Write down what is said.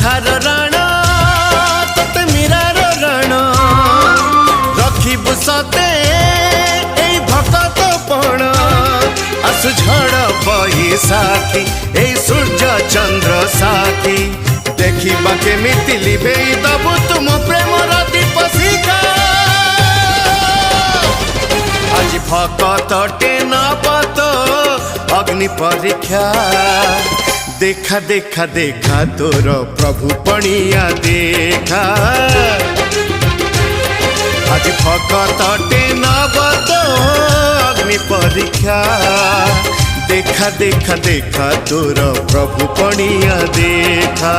अंधार राण तोते मीरार राण रखिबु सते एई भकत पण आसु झड़ बही साथी एई सूर्य चंद्र साथी देखिबा केमिति लिभेई दबु तुम प्रेमर दीप शिखा आज भकत टेन पत अग्नि परीक्षा देखा देखा देखा तोर प्रभु पणिया देखा आज भकत टेन पत अग्नि परीक्षा देखा देखा देखा तोर प्रभु पणिया देखा।